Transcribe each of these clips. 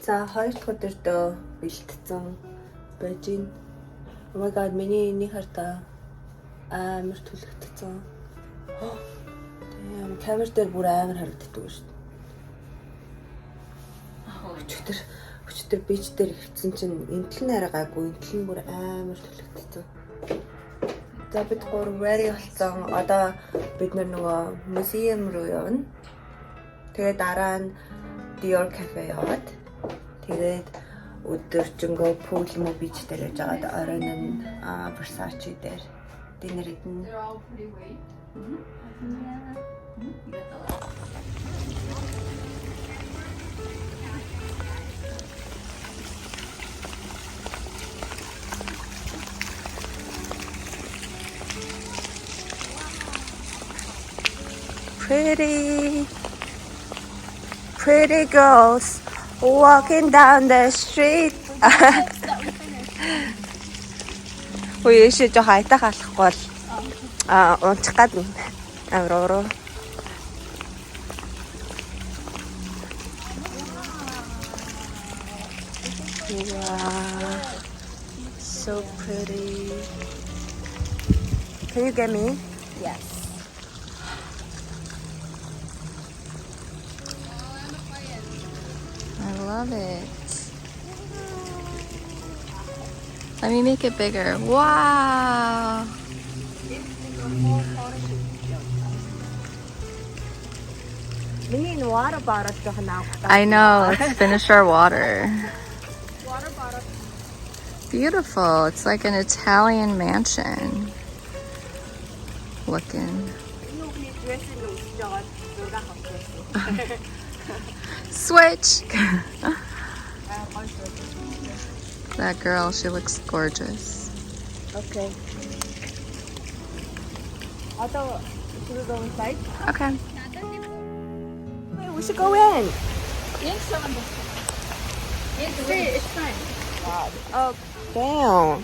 За 2 дахь өдөртөө бэлтгэсэн байж гин. Oh my god, миний энийг хартаа амар түлхэгдсэн. Тийм камер дээр бүр амар харагддаг шүү дээ. Өчтөр бич дээр ихсэн чинь энтэл нь аргаагүй, энтэл нь бүр амар түлхэгдсэн. За бид гур ready болсон. Одоо бид нөгөө музеум руу явна. Тэгээд дараа нь Dior Cafe яваад тэгээд өдөржингөө pool mo beach дээр яж агаад оройн нь Versace дээр dinner идэн. They're all pretty weight. Pretty girls walking down the street. Ой, яшээ жоо хайтаа халахгүй бол унчих гад авроо. Wow, so pretty. Can you get me? Yes. I love it. Let me make it bigger. Wow. We need water bottle to now. I know. Let's finish our water. Water bottle. Beautiful. It's like an Italian mansion. Looking. Switch. That girl, she looks gorgeous. Okay. Should we go inside? Okay. Wait, we should go in. It's fine. Oh, damn.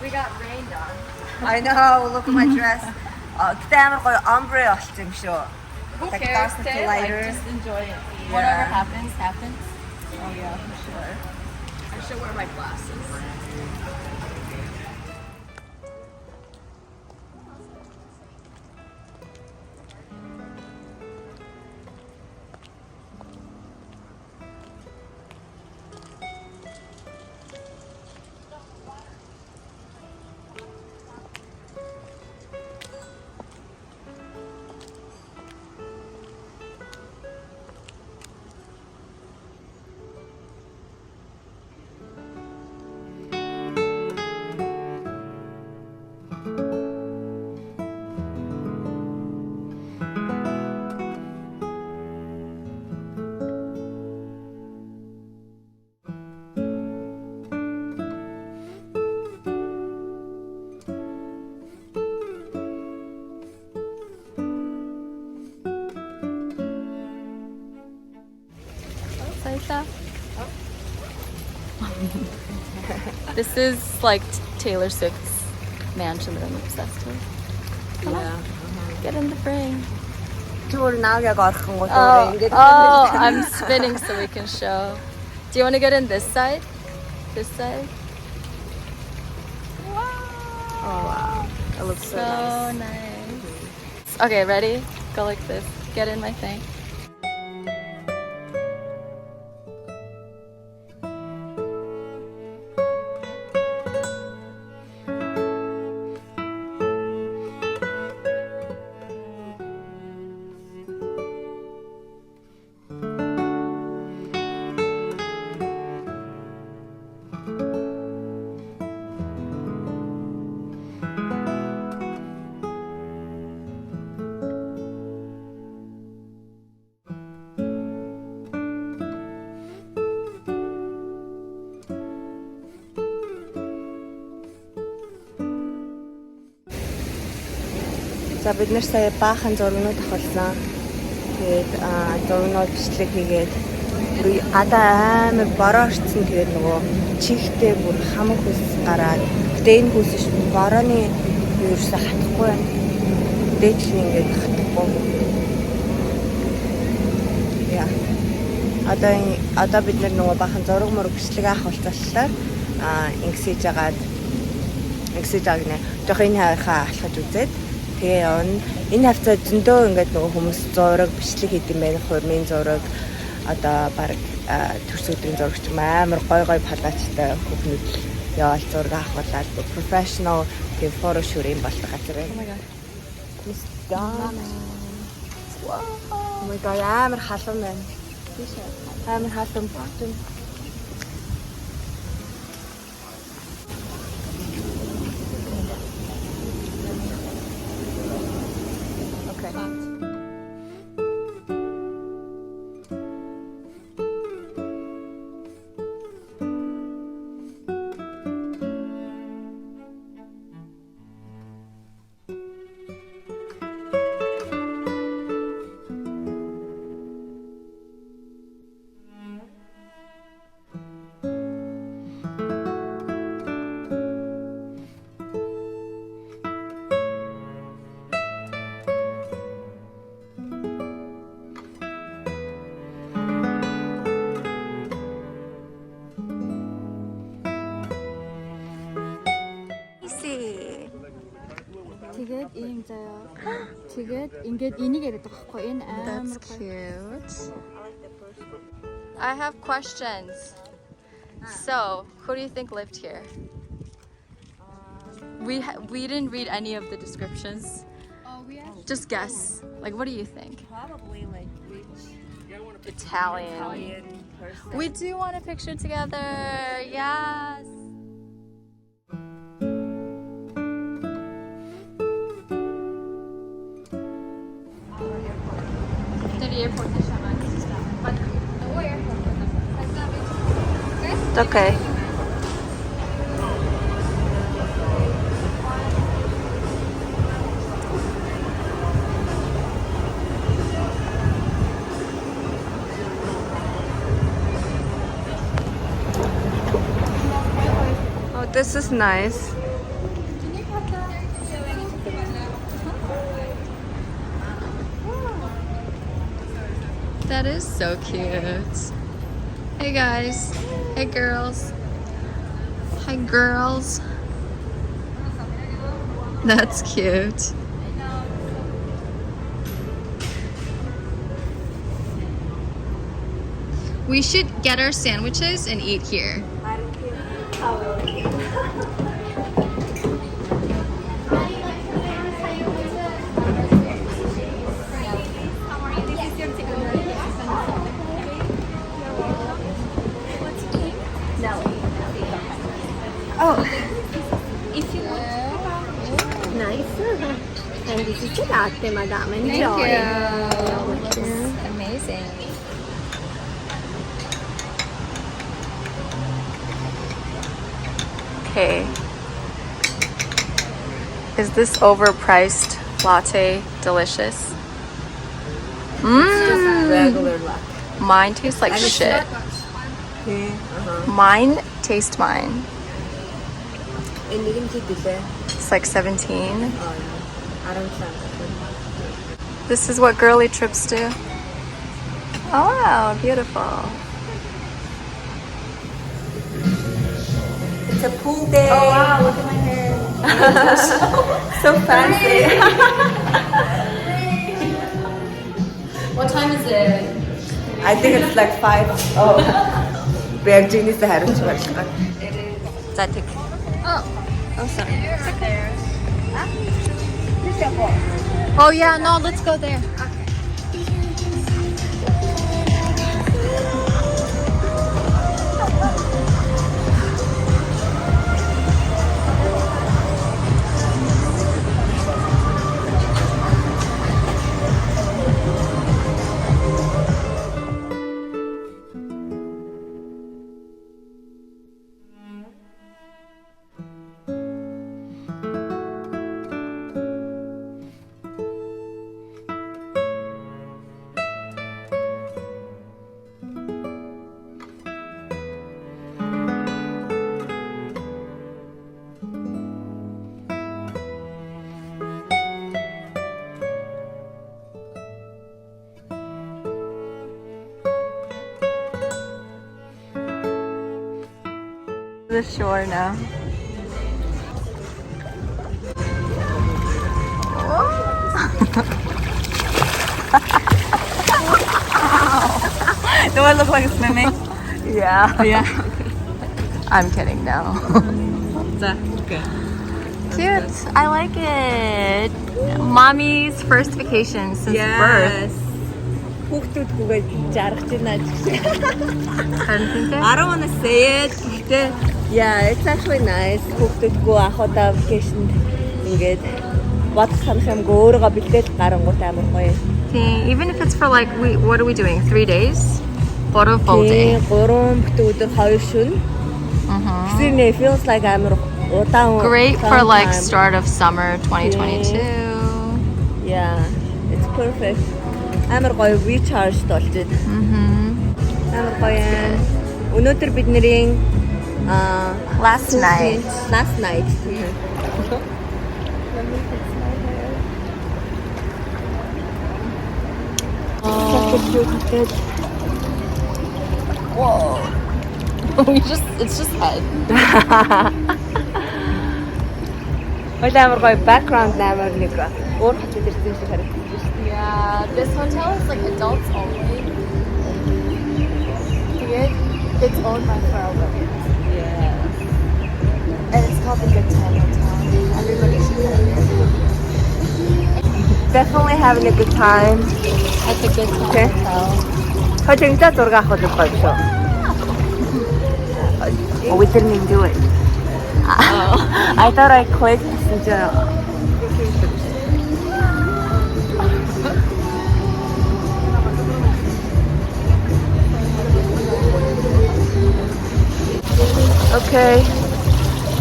We got rained on. I know, look at my dress. Гэтэ амар гоё ombre болсон юм шүү. Who Like cares? that's the Stay, lighter. just enjoy it. Yeah. Whatever happens, happens. Oh yeah, for sure. I should wear my glasses. This is like Taylor Swift's mansion that I'm obsessed with. Yeah. Get in the frame. Зүгээр нааг яг орхон гол Oh, ингээд. oh, I'm spinning so we can show. Do you want to get in this side? This side? Oh wow. It looks so So nice. nice. Okay, ready? Go like this. Get in my thing. За бид нэр сая баахан зургнууд авахлаа. Тэгээд зургнууд бичлэг хийгээд бүр гадаа амар бороо орцсон. Тэгээд нөгөө чихтэй бүр хамаг хүс гараад. Гэтэ энэ хүс ш борооны ерөөсө хатахгүй байна. Дээдл нь ингээд хатахгүй. Яа. Одоо бид нэр нөгөө баахан зураг мөрөг бичлэг авах болцоллоо. Ингэсэж агаад нэ. Жохо энэ хаяхаа алхаж үзээд тэгээ явна. Энэ хавцаа зөндөө ингээд нөгөө хүмүүс зураг бичлэг хийдэм байх, хурмын зураг, одоо баг төрс өдрийн зурагч амар гой палаачтай хүүхнүүд яваал зураг авах болоод professional тэгээ фото шүрийн болдог газар байна. Oh my god. Oh my god, амар халуун байна. Амар халуун бохтой. Тэгээд ийм заяа. Тэгээд ингээд энийг яриад байгаа байхгүй энэ That's амар cute. I have questions. So, who do you think lived here? We didn't read any of the descriptions. Oh, we actually Just guess. Like, what do you think? Probably like rich Italian. person. We do want a picture together. Yes. It's okay. Oh, this is nice. That is so cute. Hey guys. Hey girls. Hi girls. That's cute. We should get our sandwiches and eat here. And this is the latte, madam. Enjoy. Amazing. Okay. Is this overpriced latte delicious? Mmm. Regular luck. Mine tastes like shit. Okay. Mine taste mine. And you can keep it there. It's like 17. Oh, no. I don't sound good. This is what girly trips do. Oh wow, beautiful. It's a pool day. Oh wow, look at my hair. So fancy. What time is it? I think it's like 5. Oh. Bear Jeannie sa harap siya. Zatik. Oh sorry. Oh yeah, no, let's go there. The shore now. Do I look like swimming? Yeah. Yeah. I'm kidding now. Good. Cute. I like it. Mommy's first vacation since birth. хүүхдүүдгүйгээ жаргаж байна гэж. I don't want to say it. Гэхдээ yeah, it's actually nice. Хүүхдүүдгүй анхудаа vacation ингээд бодох санах юмгүй өөрийгөө бэлдээл гарангуут амар гоё. Even if it's for like, what are we doing? 3 days? What a full day. 3 өдөр 2 шөнө. Kasi it feels like амар удаан. Great for like time. start of summer 2022. Yeah, it's perfect. Амар гоё recharged болж байна. Амар гоё юм. Өнөөдөр бид нэрийн Last night. Last night. Whoa. It's just head. Хойл амар гоё background амар нэг өөр хотод ирсэн шиг харагдаж байна. Yeah, this hotel is like adults only. It's owned by Pharrell Williams. Yeah. And it's called the Good Time Hotel. Everybody should go there. Definitely having a good time. At the Good Time Okay. Hotel. Хожигдаа зураг авах гоё шүү. Oh, we didn't even do it. I thought I clicked. Okay.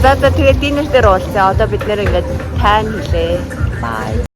За тэгээд dinner дээр уулзъя. Одоо бид нэр ингээд тайм хийлээ. Bye.